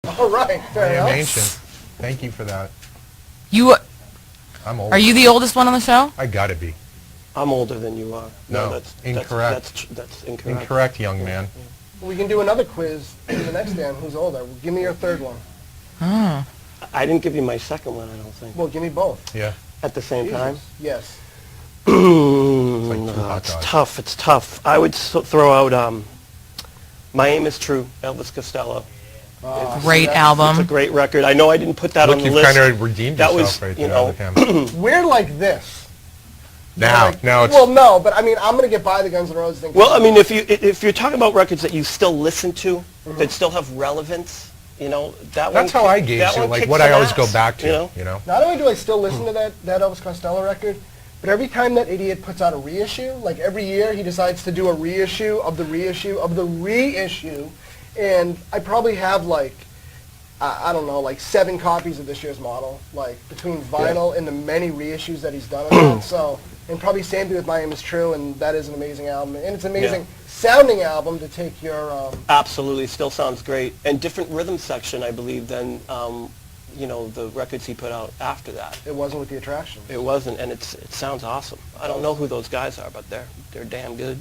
All right, fair I am enough. ancient. Thank you for that. You I'm old. are you the oldest one on the show? I gotta be. I'm older than you are. No, that's incorrect. That's incorrect. Incorrect, young man. We can do another quiz in the next Dan. Who's older? Well, give me your third one. Oh. I didn't give you my second one, I don't think. Well, give me both. Yeah. At the same time? Yes. like two hot It's dogs. tough. It's tough. I would throw out My Aim Is True, Elvis Costello. Great It's a album. great record. I know I didn't put that Look, on the you've list. kind of redeemed That yourself was, right you there know, with him. We're like this. Now it's... Well, no, but I mean, I'm going to get by the Guns N' Roses thing. Well, I mean, if you're talking about records that you still listen to, that still have relevance, you know, that one. That's how I gauge that it, one like kicks what I some always ass, go back to, you know? Not only do I still listen to that Elvis Costello record, but every time that idiot puts out a reissue, like every year he decides to do a reissue of the reissue of the reissue, and I probably have like, I don't know, like 7 copies of this year's model, like between vinyl and the many reissues that he's done of that. So, and probably same thing with My Aim Is True, and that is an amazing album, and it's an amazing sounding album to take your. Absolutely, still sounds great, and different rhythm section, I believe, than you know, the records he put out after that. It wasn't with the Attractions. It wasn't, and it sounds awesome. I don't know who those guys are, but they're damn good.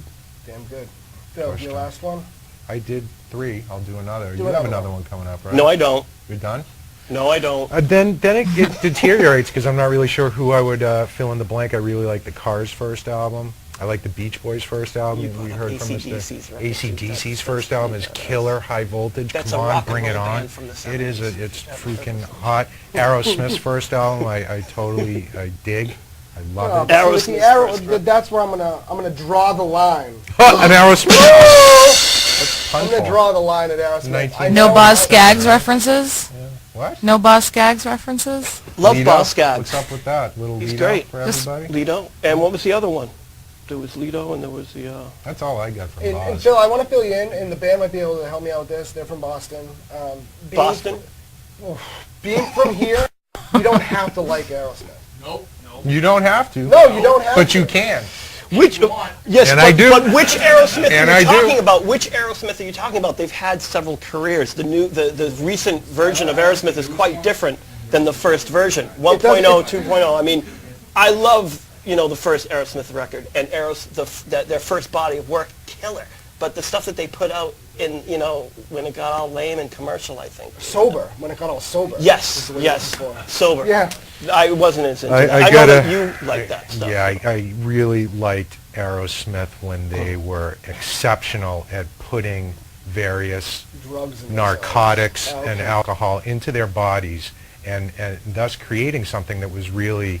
Damn good. Phil, your last one? I did 3. I'll do another. Do You have another another one coming up, right? No, I don't. You're done? No, I don't. Then it deteriorates because I'm not really sure who I would fill in the blank. I really like the Cars' first album. I like the Beach Boys' first album. We heard from AC/DC's record. AC/DC's first album is killer, high voltage. That's Come a on, rock and bring it roll on. band from the It is. 70s. It's freaking hot. Aerosmith's first album, I totally dig. I love it. Aerosmith's See, Arrow, first record. that's where I'm gonna draw the line. An Aerosmith. That's I'm gonna punful. draw the line at Aerosmith. 19. I No know- Boz Scaggs references? What? No Boz Scaggs references? Love Lido? Boss Scaggs. What's up with that? Little He's Lido great. for Just everybody? Lido. And what was the other one? There was Lido, and there was the... That's all I got from And Boz. Phil, I want to fill you in, and the band might be able to help me out with this. They're from Boston. Boston? Being from here, you don't have to like Aerosmith. You don't have to. No, you don't have But to. you can. Which, yes, And but, I do. but which Aerosmith And are I you do. talking about? Which Aerosmith are you talking about? They've had several careers. The recent version of Aerosmith is quite different than the first version. 1.0, 2.0. I mean, I love, you know, the first Aerosmith record, and their first body of work, killer. But the stuff that they put out in, you know, when it got all lame and commercial, I think. Sober, when it got all sober. Yes, is the way yes, it was before. sober. Yeah. I wasn't as into I that. I know gotta- that you like that stuff. Yeah, I really liked Aerosmith when they were exceptional at putting various Drugs and narcotics themselves. and Okay. alcohol into their bodies and thus creating something that was really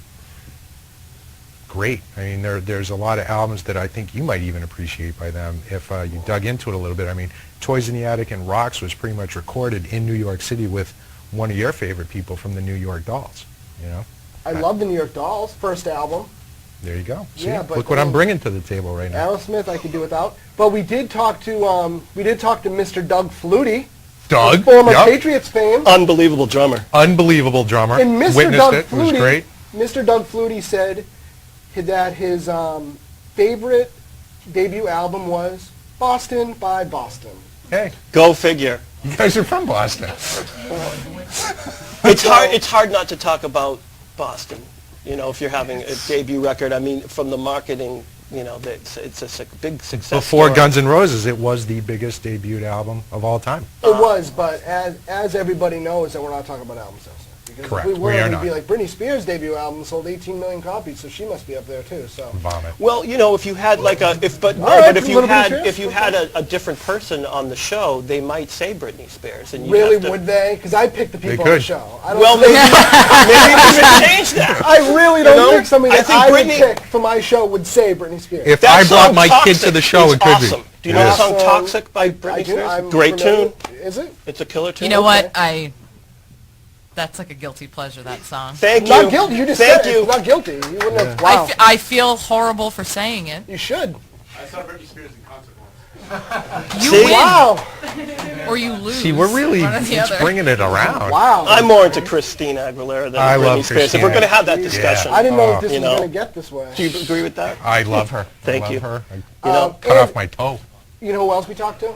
great. I mean, there's a lot of albums that I think you might even appreciate by them if you dug into it a little bit. I mean, Toys in the Attic and Rocks was pretty much recorded in New York City with one of your favorite people from the New York Dolls, you know? I love the New York Dolls, first album. There you go. See, Yeah, but look what I'm bringing to the table right now. Aerosmith, I could do without. But we did talk to Mr. Doug Flutie, Doug, former yep. Patriots fame. Unbelievable drummer. Unbelievable drummer. And Mr. Witnessed Doug it. It was Flutie, great. Mr. Doug Flutie said that his favorite debut album was Boston by Boston. Hey, Go figure. you guys are from Boston. It's hard not to talk about Boston. You know, if you're having a debut record, I mean, from the marketing, you know, it's a big success. Before story. Guns N' Roses, it was the biggest debut album of all time. It was, but as everybody knows, that we're not talking about album sales. Because Correct. if we were, We are we'd not. be like, Britney Spears' debut album sold 18 million copies, so she must be up there too. So Vomit. Well, you know, if you had like a, if but no, All right, but if a you little bit of had Spears, if you okay. had a different person on the show, they might say Britney Spears, and you really, have to, would they? Because I pick the people on could. the show. I don't Well, maybe we should change that. I really don't know, think somebody I that think I would Britney- pick for my show would say Britney Spears. If That I brought song, my kid to Toxic, the show, is it could awesome. be. Do you know the It is. song "Toxic" by I Britney do. Spears? I'm Great familiar. tune. Is it? It's a killer tune. You know Okay. what? That's like a guilty pleasure, that song. Thank you. Not guilty. You just Thank said you. it's not guilty. You wouldn't have. Wow. I feel horrible for saying it. You should. I saw Britney Spears in concert once. You See? win Wow. or you lose. See, we're really one or the other. bringing it around. Wow. I'm more into Christina Aguilera than I Britney love Spears. If Christina. we're going to have that Yeah. discussion, I didn't know that this You was know. going to get this way. do you agree with that? I love her. Thank I love you. her. I You know, cut off my toe. You know who else we talked to?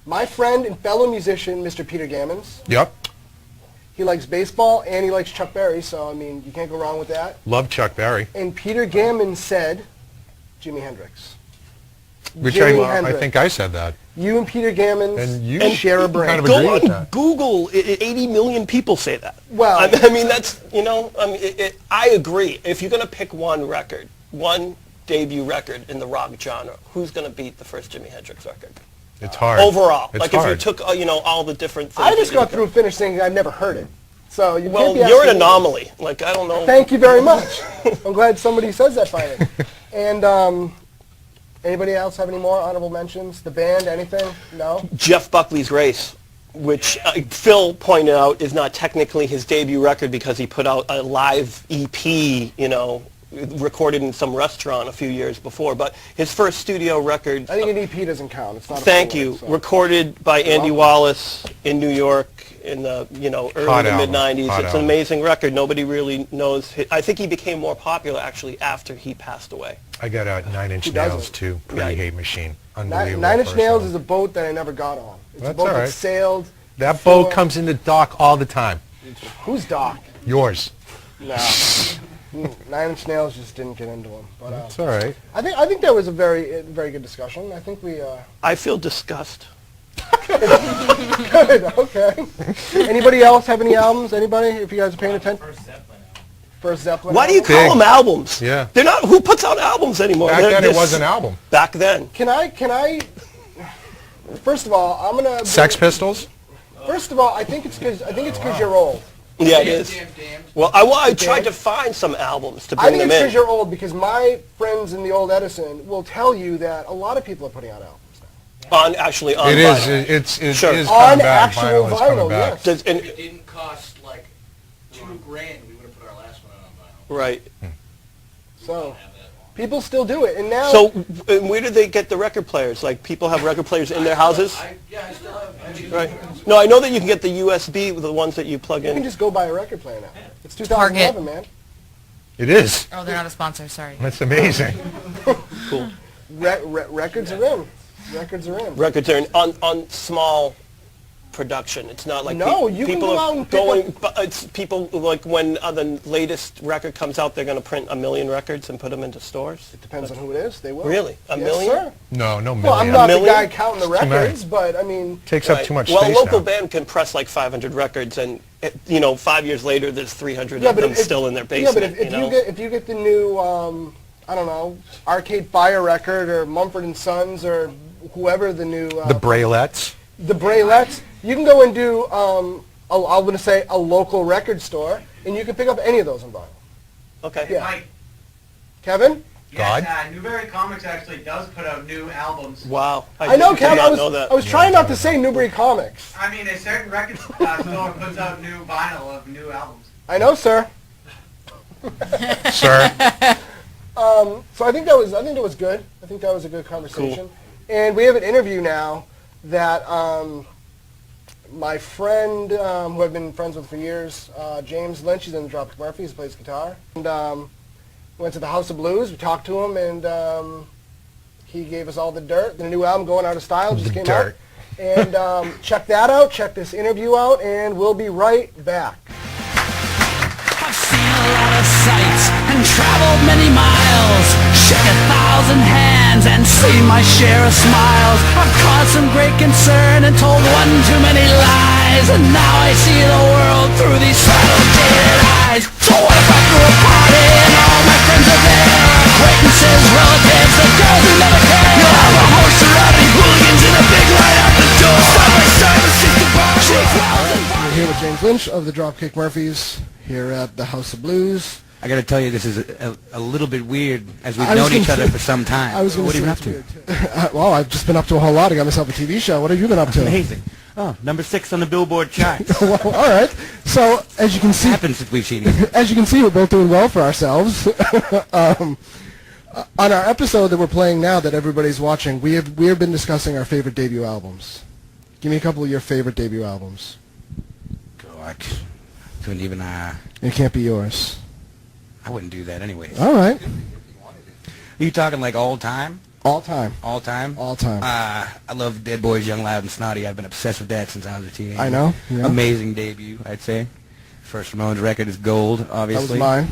My friend and fellow musician, Mr. Peter Gammons. Yep. He likes baseball and he likes Chuck Berry, so I mean, you can't go wrong with that. Love Chuck Berry. And Peter Gammons said Jimi Hendrix. Which Jimi I Hendrix. think I said that. You and Peter Gammons And you share a brain. kind of agree Go with on that. Google. 80 million people say that. Well- I mean, that's, you know, I mean, I agree. If you're going to pick one record, one debut record in the rock genre, who's going to beat the first Jimi Hendrix record? It's hard. Overall. It's like hard. if you took, you know, all the different things. I just that you got through and finished saying I've never heard it. So you Well, can't be you're an asking me. anomaly. Like, I don't know. Thank you very much. I'm glad somebody says that finally. And anybody else have any more honorable mentions? The band, anything? No? Jeff Buckley's Race, which Phil pointed out is not technically his debut record because he put out a live EP, you know, recorded in some restaurant a few years before. But his first studio record, I think an EP doesn't count. It's not a thank full you, length, so. recorded by Andy Wallace in New York in the, you know, early Hot to album. mid-90s. Hot It's an album. amazing record. Nobody really knows. I think he became more popular actually after he passed away. I got a 9 Inch Who doesn't? Nails too. Pretty Right. Hate Machine. Unbelievable. Nine Inch first Nails album. is a boat that I never got on. It's a That's boat all that right. sailed. That for- boat comes into dock all the time. Who's Doc? Yours. No. 9 Inch Nails just didn't get into him. But It's all right. I think that was a very good discussion. I think we I feel disgust. good. Okay. Anybody else have any albums? Anybody? If you guys are paying attention. First Zeppelin. Why do you album? call them albums? Yeah. They're not. Who puts out albums anymore? Back They're then it just- was an album. Back then. Can I? First of all, I'm gonna. Sex Pistols? First of all, I think it's because you're old. Yeah, it is. Well, I tried to find some albums to I bring think them it's in. because you're old. Because my friends in the Old Edison will tell you that a lot of people are putting out albums now. On It vinyl. is. It Sure. is On coming back. actual Vinyl is coming vinyl, back. yes. Does- and- If it didn't cost like $2,000, we would have put our last one out on vinyl. right. So people still do it, and now. So where do they get the record players? Like people have record players in their houses? I still have. Right. No, I know that you can get the USB, the ones that you plug you can in. just go buy a record player now. It's 2011, man. It is. Oh, they're not a sponsor. Sorry. That's amazing. Cool. Records are in. Records are in. Records are on small production. It's not like No, you can people go are out and pick going. But it's people like when the latest record comes out, they're going to print 1 million records and put them into stores. It depends on who it is. They will. Really? A Yes, million? sir. No Well, I'm million. not the million? guy counting the too many. records, but I mean, Takes up Right. too much well, space a local now. band can press like 500 records, and 5 years later, there's 300 yeah, of but them if, still in their yeah, but basement. if you get the new I don't know, Arcade Fire record or Mumford & Sons or whoever the new The Braillettes. the Braillettes, you can go and do I'm going to say a local record store, and you can pick up any of those on vinyl. Okay. Yeah. Mike, Kevin? God. yes, Newberry Comics actually does put out new albums. Wow. I know, did Kevin. not know that. I was trying not to say Newbury Comics. I mean, a certain record store puts out new vinyl of new albums. I know, sir. Sir. So I think that was good. I think that was a good conversation. And we have an interview now that my friend, who I've been friends with for years, James Lynch, he's in the Dropkick Murphys, he plays guitar. And went to the House of Blues. We talked to him, and he gave us all the dirt. The new album, Going Out of Style, just The came dirt. out. And check that out. Check this interview out, and we'll be right back. I've seen a lot of sights and traveled many miles, shook 1,000 hands and seen my share of smiles. I've caused some great concern and told one too many lies, and now I see the world through these shadow-jaded eyes. So what if I threw a party and all my friends are there? Acquaintances, relatives, the girls who never care. You'll have a host of rowdy hooligans in a big line out the door. Side by side with 60 bars, We're here with James Lynch of the Dropkick Murphys here at the House of Blues. I got to tell you, this is a little bit weird, as we've I was known each gonna other say- for some time. I was going What to have say you been up it's to? weird, too. Well, I've just been up to a whole lot. I got myself a TV show. What have you been up to? Amazing. Oh, number 6 on the Billboard charts. Well, all right. So as you can see, Happens since we've seen you. as you can see, we're both doing well for ourselves. On our episode that we're playing now, that everybody's watching, we have been discussing our favorite debut albums. Give me a couple of your favorite debut albums. God, couldn't even. It can't be yours. I wouldn't do that anyway. All right. Are you talking like all time? All time. All time? All time. I love Dead Boys, Young, Loud, and Snotty. I've been obsessed with that since I was a teenager. I know. Yeah. Amazing debut, I'd say. First Ramones record is gold, That obviously. was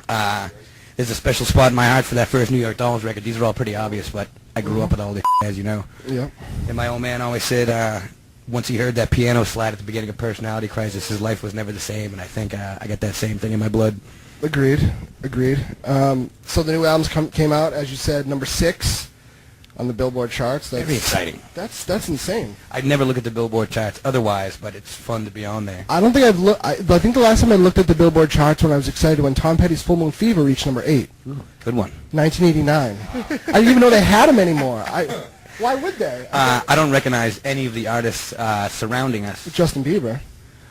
mine. There's a special spot in my heart for that first New York Dolls record. These are all pretty obvious, but I grew up with all this, as you know. Yep. And my old man always said, once he heard that piano slide at the beginning of Personality Crisis, his life was never the same, and I think I got that same thing in my blood. Agreed. So the new albums came out, as you said, number 6 on the Billboard charts. Very exciting. That's insane. I'd never look at the Billboard charts otherwise, but it's fun to be on there. I don't think I've looked. I think the last time I looked at the Billboard charts when I was excited when Tom Petty's Full Moon Fever reached number 8, Ooh, good one. 1989. I didn't even know they had him anymore. Why would they? I don't recognize any of the artists surrounding us. Justin Bieber.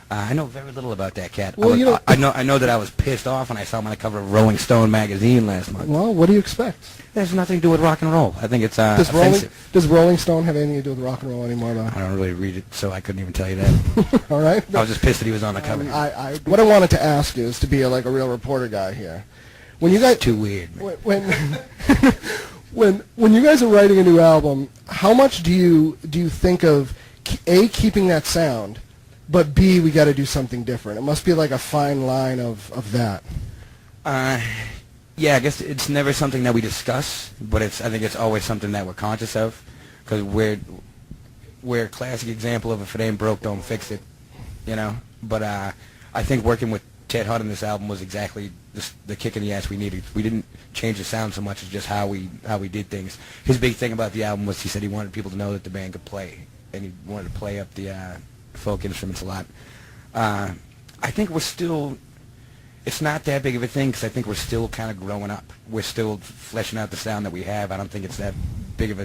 I know very little about that cat. Well, I know that I was pissed off when I saw him on the cover of Rolling Stone magazine last month. Well, what do you expect? There's nothing to do with rock and roll. I think it's Does offensive. Rolling Stone have anything to do with rock and roll anymore, though? I don't really read it, so I couldn't even tell you that. All right. I was just pissed that he was on the cover. What I wanted to ask is to be a real reporter guy here. When you guys Too weird, man. when you guys are writing a new album, how much do you think of A, keeping that sound, but B, we got to do something different? It must be like a fine line of that. Yeah, I guess it's never something that we discuss, but I think it's always something that we're conscious of, because we're a classic example of if it ain't broke, don't fix it, you know. But I think working with Ted Hutt on this album was exactly the kick in the ass we needed. We didn't change the sound so much as just how we did things. His big thing about the album was he said he wanted people to know that the band could play, and he wanted to play up the folk instruments a lot. I think we're still. It's not that big of a thing because I think we're still kind of growing up. We're still fleshing out the sound that we have. I don't think it's that big of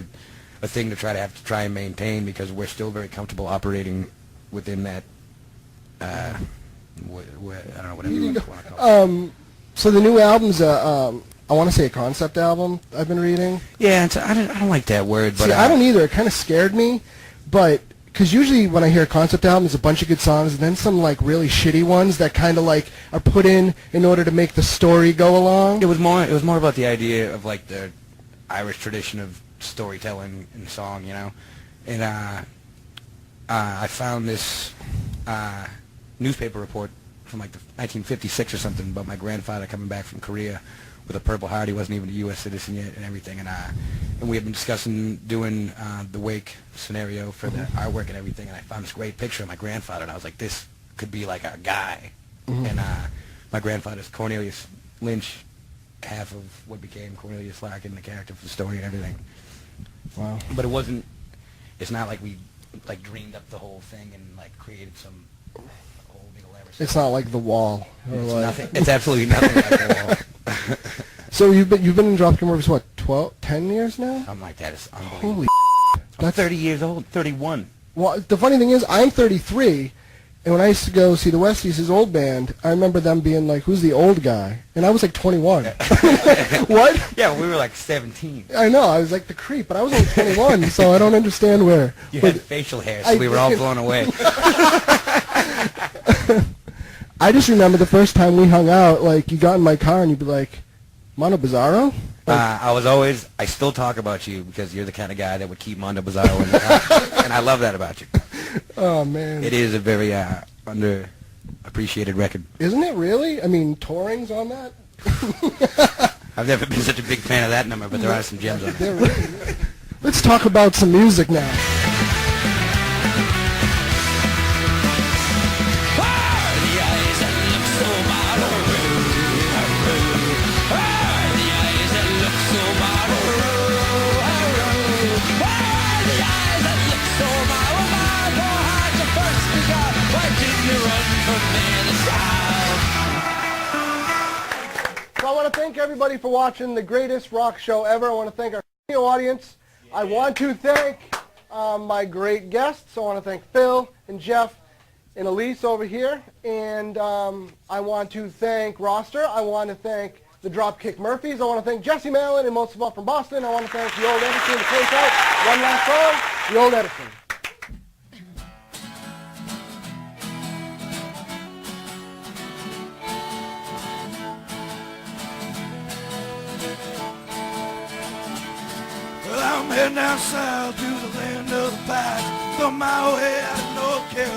a thing to try and maintain because we're still very comfortable operating within that. I don't know, whatever you want to call it. So the new album's I want to say a concept album. I've been reading. Yeah, I don't like that word, but See, I don't either. It kind of scared me, but because usually when I hear a concept album, there's a bunch of good songs and then some really shitty ones that kind of are put in order to make the story go along. It was more about the idea of the Irish tradition of storytelling and song, you know. And I found this newspaper report from the 1956 or something about my grandfather coming back from Korea with a Purple Heart. He wasn't even a U.S. citizen yet and everything. And we had been discussing doing the wake scenario for the artwork and everything. And I found this great picture of my grandfather, and I was like, this could be like our guy. And my grandfather's Cornelius Lynch, half of what became Cornelius Larkin, the character for the story and everything. Wow. But it's not like we dreamed up the whole thing and created some whole big elaborate. It's not like The Wall. Or It's nothing. It's absolutely nothing like The Wall. So you've been in Dropkick Murphys what 10 years now? Something like that is unbelievable. Holy. I'm 30 years old, 31. Well, the funny thing is, I'm 33, and when I used to go see the Westies, his old band, I remember them being like, "Who's the old guy?" And I was 21. What? Yeah, we were 17. I know. I was the creep, but I was only 21, so I don't understand where. You had facial hair, so we were all blown away. I just remember the first time we hung out, you got in my car and you'd be like, Mondo Bizarro? I still talk about you because you're the kind of guy that would keep Mondo Bizarro in the car, and I love that about you. Oh, man. It is a very underappreciated record. Isn't it really? I mean, touring's on that? I've never been such a big fan of that number, but there are some gems on it. Let's talk about some music now. So I want to thank everybody for watching the greatest rock show ever. I want to thank our studio audience. I want to thank my great guests. I want to thank Phil and Jeff and Elise over here. And I want to thank Roster. I want to thank the Dropkick Murphys. I want to thank Jesse Malin, and most of all from Boston. I want to thank the Old Edison to close out. One last song, the Old Edison. heading down south to the land of the past. Thumb my old head